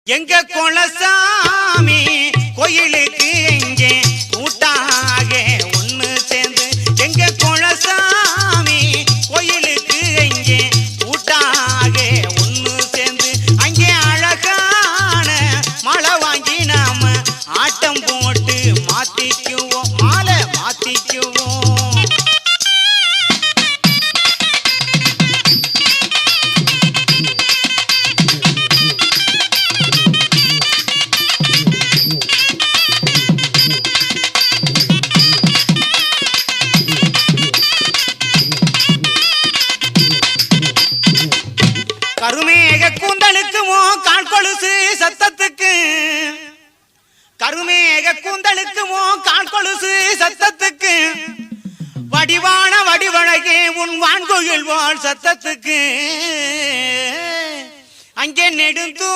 எங்க குலசாமி கோயிலுக்கு எங்கே கூட்டாக ஒண்ணு சேர்ந்து எங்க குலசாமி கோயிலுக்கு எங்கே கூட்டாக ஒண்ணு சேர்ந்து அங்கே அழகான மழை வாங்கி நாம ஆட்டம் போட்டு மாத்திக்குவோம் மாலை மாத்திக்குவோம். கருமேக கூந்தலுக்குமோ கால் கொலுசு சத்தத்துக்கு கருமேக கூந்தலுக்குமோ கால் கொலுசு சத்தத்துக்கு வடிவான வடிவழகே உன் வான்கோயில் வாழ் சத்தத்துக்கு அங்கே நெடுந்தூ